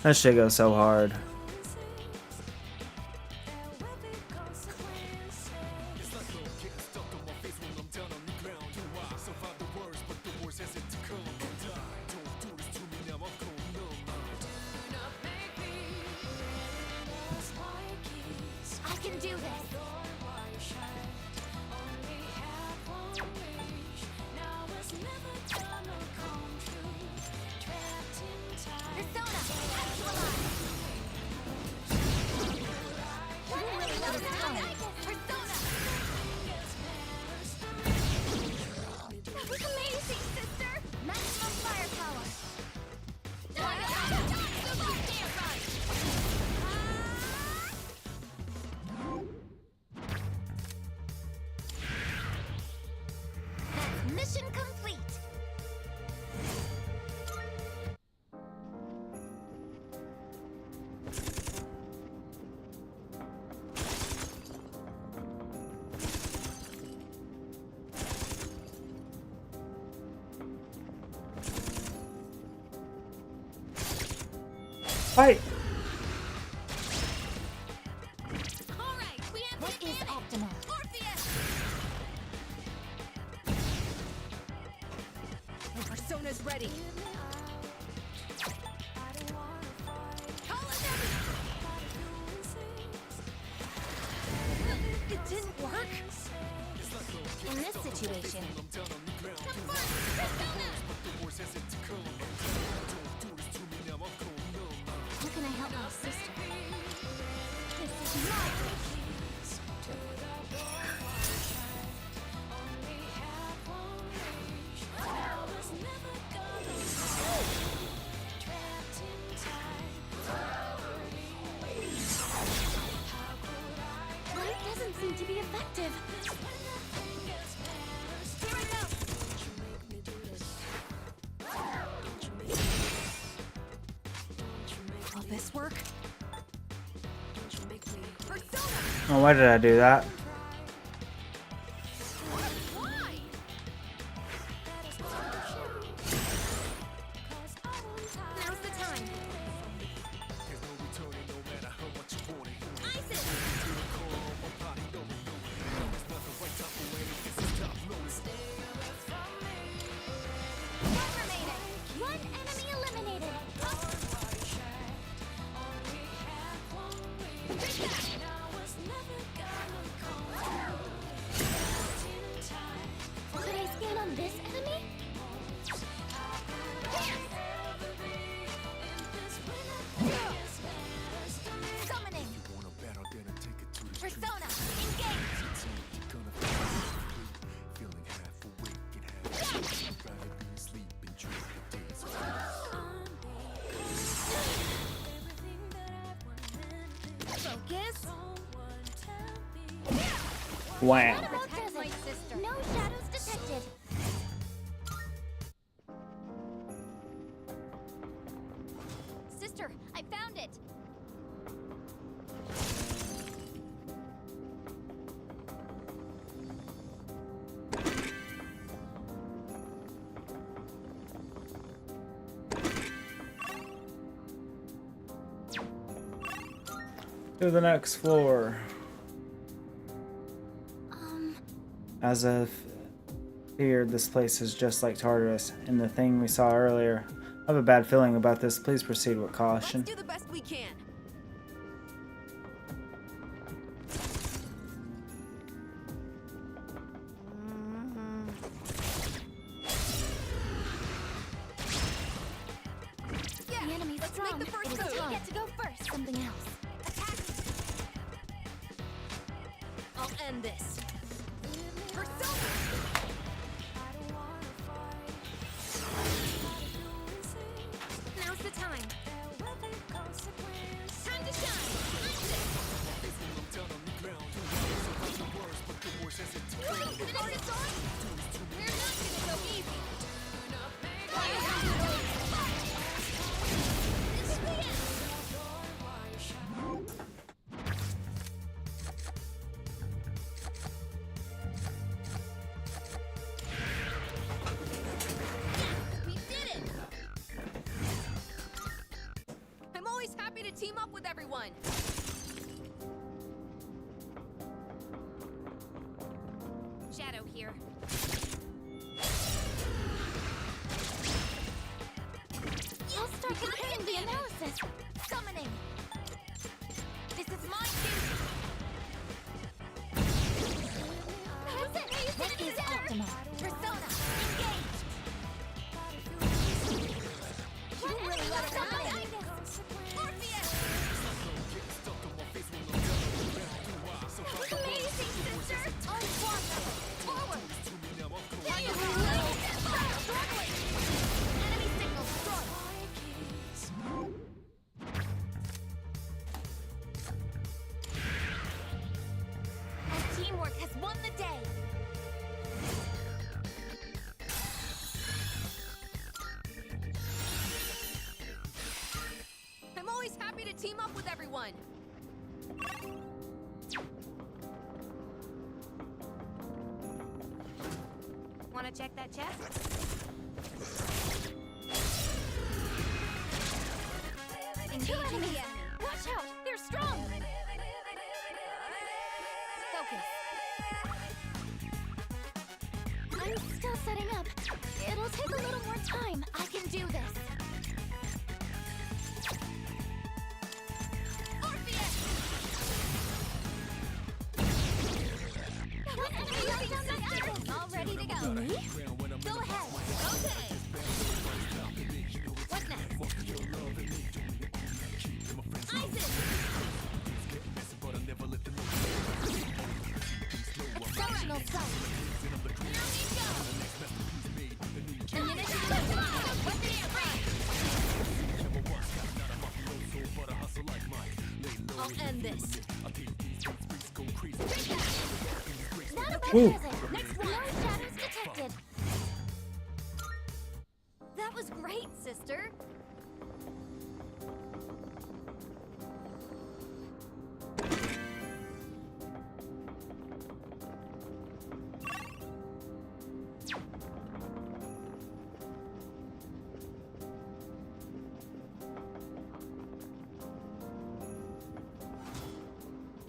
That shit goes so hard. I can do this. Persona, actualize. You really know this time. Persona. That was amazing, sister. Maximum firepower. That's mission complete. Fight! All right, we have what is optimal? Orpheus. Your persona's ready. Call it didn't work? In this situation, How can I help my sister? This is my light doesn't seem to be effective. Will this work? Oh, why did I do that? Now's the time. Isis! One remaining. One enemy eliminated. Could I scan on this enemy? Summoning! Persona! Engage! Focus! Wow. What about desert? sister. No shadows detected. Sister, I found it! To the next floor. As I've feared, this place is just like Tartarus and the thing we saw earlier. I have a bad feeling about this. Please proceed with caution. Let's do the best we can. The enemy's strong. make the first It is move. time. Get to go first. Something else. I'll end this. Persona! Now's the time. Time to shine! Isis! Finish the sword? We're not gonna go easy. This is the end. We did it! I'm always happy to team up with everyone. Shadow here. I'll start comparing the analysis. Summoning! This is my cue! That's it. What is optimal? Persona! Engage! One enemy let us eliminated. Orpheus! That was amazing, sister. On one! Forward! Struggling! Enemy signal destroyed! Our teamwork has won the day! I'm always happy to team up with everyone. Wanna check that chest? Two enemies. Watch out. They're strong. Focus. I'm still setting up. It'll take a little more time. I can do this! Orpheus! Me? Go ahead. Okay. What next? Isis! Exceptional sight. Here we go. Ammunition left. What's the I'll end this. Not a bad Ooh. present. Next one. No shadows detected. That was great, sister.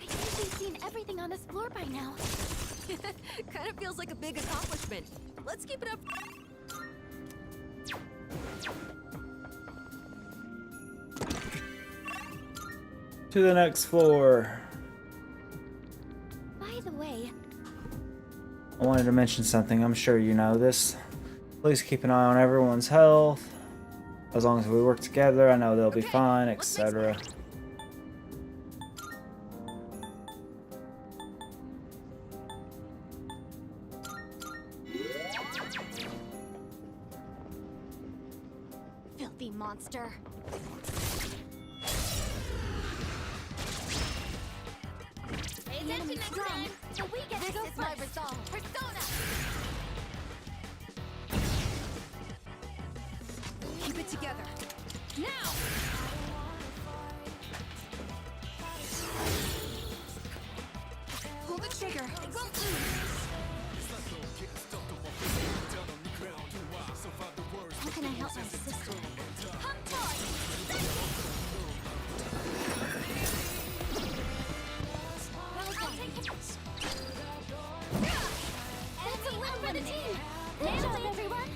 I think we've seen everything on this floor by now. Kind of feels like a big accomplishment. Let's keep it up. To the next floor. By the way, I wanted to mention something. I'm sure you know this. Please keep an eye on everyone's health. As long as we work together, I know they'll be fine, etc. Filthy monster. pay attention next time. So we get to go This is my first. resolve. Persona. Keep it together. Now! Pull the trigger. It won't lose. How can I help my sister? Come towards. I'll take it. That's a win for the team. Good job, everyone.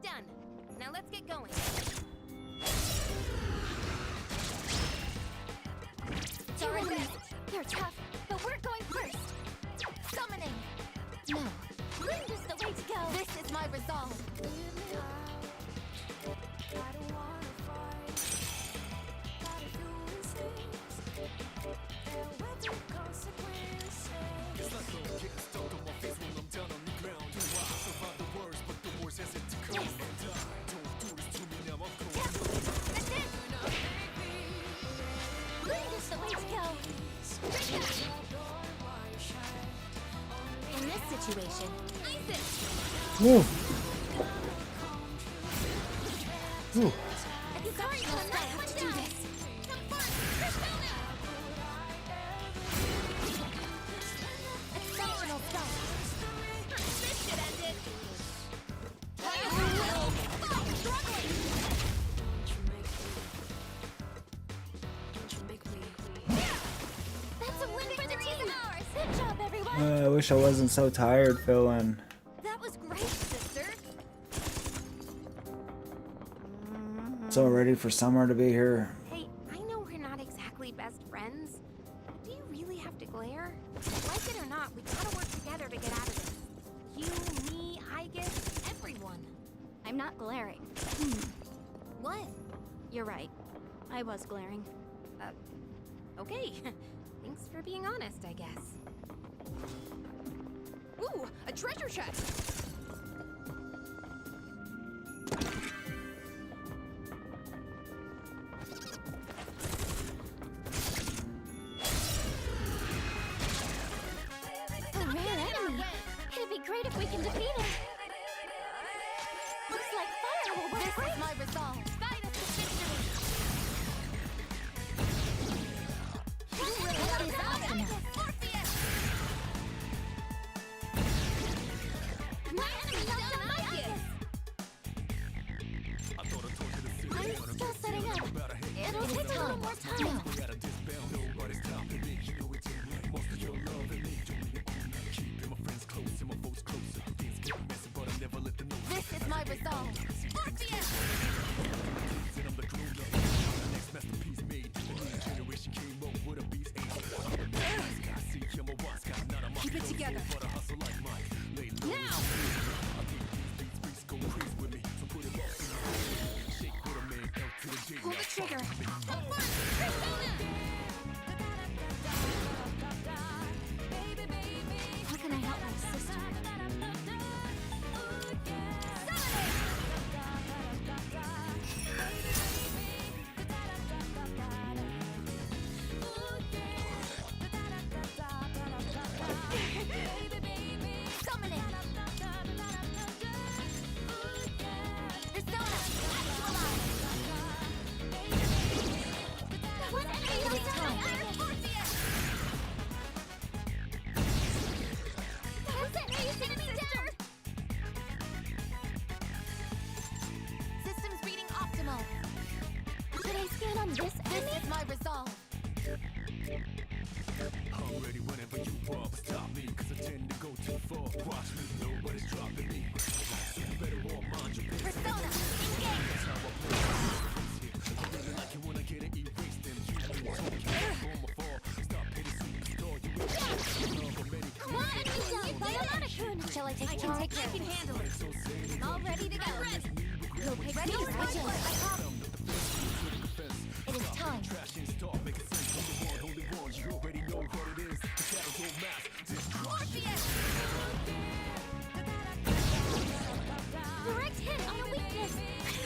Done. Now let's get going. You're in this. They're tough, but we're going first. Summoning. No, Wind is the way to go. this is my resolve. Wind is the way to go. In this situation, Woo. Woo. Sorry, let's do this. come first, Persona! Exceptional stuff. This should end it. That's a win for the team. Good job, everyone. I wish I wasn't so tired, feeling. That was great, sister. So ready for summer to be here. Hey, I know we're not exactly best friends, but do you really have to glare? Like it or not, we gotta work together to get out of this. You, me, Aigis, everyone. I'm not glaring. What? You're right. I was glaring. Okay. Thanks for being honest, I guess. Ooh, a treasure chest. A rare enemy. It'd be great if we can defeat it. Looks like fire will work. This is my resolve. Guide us to victory. What is awesome? My enemy knocked an Aigis. I'm still setting up. It'll take a little more time. This is my resolve. together. Now! Pull the trigger. How can I help my sister? Summoning! Persona! Actualize! What enemy is time? Systems reading optimal. Should I scan on this This enemy? is my resolve. I'm ready whenever you are, but stop me, cause I tend to go too far. Watch me, nobody's dropping me. So you better all mind your business. Persona! Engage! That's how I play here. I really like it when I get it erased and you been talking from afar. Stop hitting superstar, you will love of many. Come on, enemy! Shall I take I charge? can handle it. I'm all ready to go. Ready to switch in. It is time. Trash and start making sense from the one, only one. You already know what it is. The shadows don't mask. Direct hit on a weakness.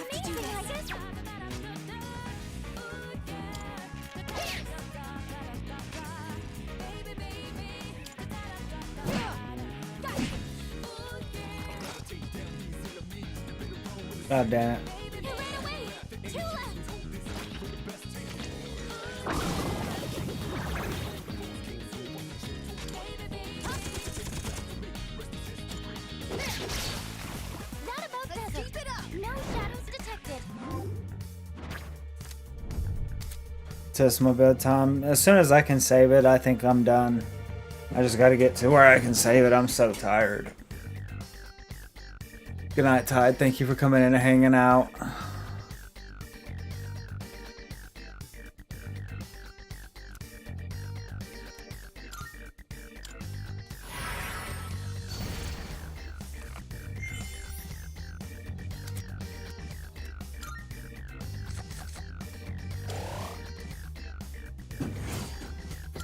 Amazing, Aigis. God damn it. You ran away. Too late. That about does it. Keep it up. No shadows detected. Test my bedtime. As soon as I can save it, I think I'm done. I just gotta get to where I can save it. I'm so tired. Good night, Tide. Thank you for coming in and hanging out.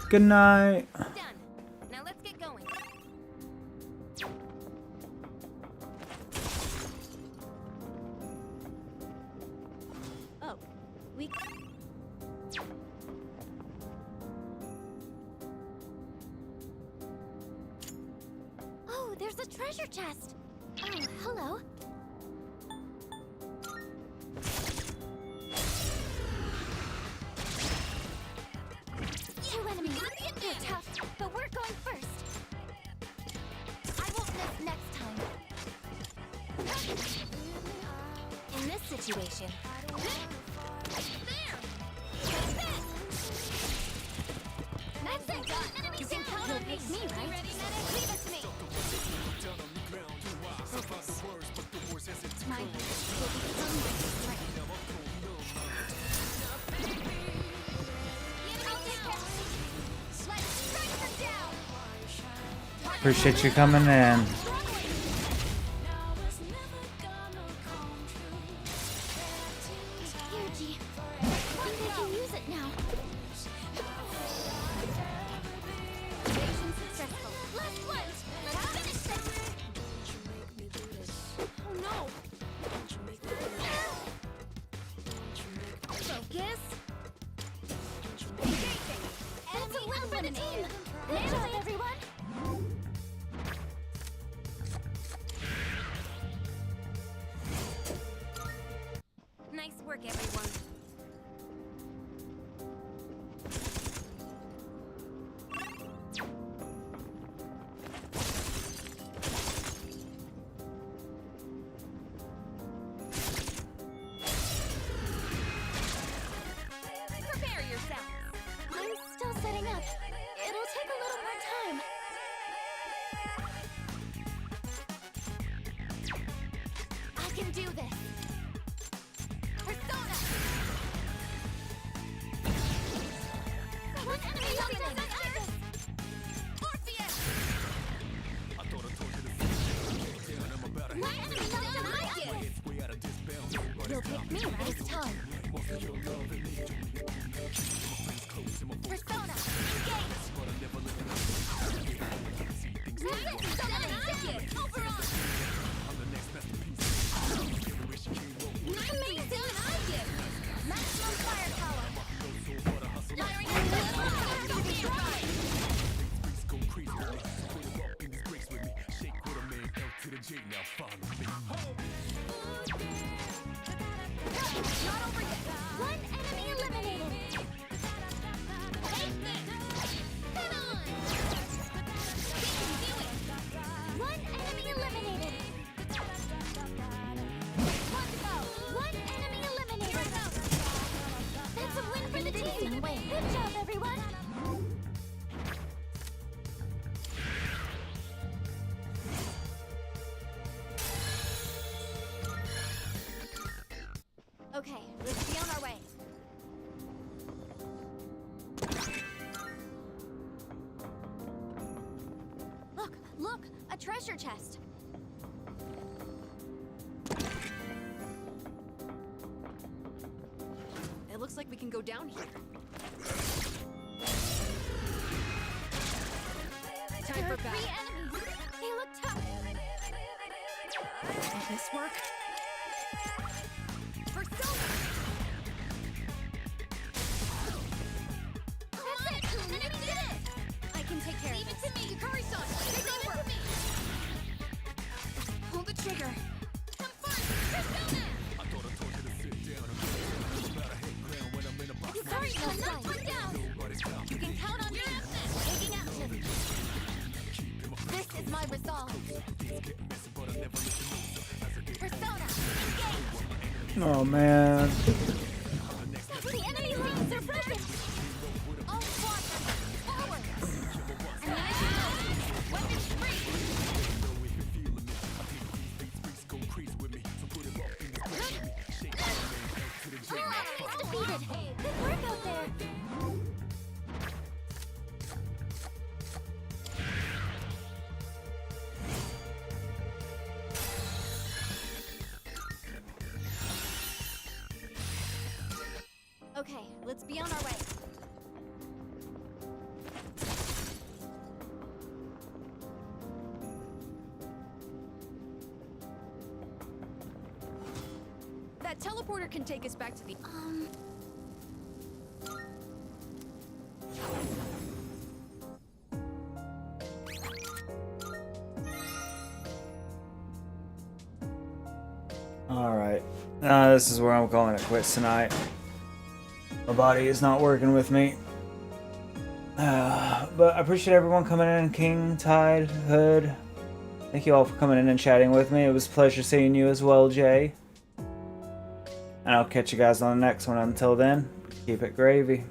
Good night. Done. Now let's get going. Oh, we... Oh, there's a treasure chest. Oh, hello. Two enemies. They're tough, but we're going first. I won't miss next time. In this situation. That's it. Enemy you can count on me, right? Leave it to me. My will become my strength. I'll take care. Let's strike them down. Appreciate you coming in. Here, G. I think they can use it now. Mission successful. Last one. Let's finish this. Oh no. Focus. Engaging. That's a win for the team. Good job, everyone. Nice work, everyone. Prepare yourselves. I'm still setting up. It'll take a little more time. I can do this. Persona! One enemy dominated. Orpheus! Okay, let's be on our way. Look! A treasure chest! It looks like we can go down here. Time There for are 3 battle. enemies! They look tough! Will this work? Persona! That's it! Enemy did it! I can take care of it. to me! Yukari-san! Take over! Pull the trigger! Come first! Persona! I thought I told you to sit down and get about a head ground when I'm in a box. Sorry, I'm not put down! You can count on me! Taking action! This is my resolve! Persona! Engage! Oh man. The enemy lines are broken! All squadrons, forward! Weapons free! Enemy's defeated! Good work out there! Okay, let's be on our way. That teleporter can take us back to the... Alright. This is where I'm calling it quits tonight. My body is not working with me. But I appreciate everyone coming in. King, Tide, Hood. Thank you all for coming in and chatting with me. It was a pleasure seeing you as well, Jay. And I'll catch you guys on the next one. Until then, keep it gravy.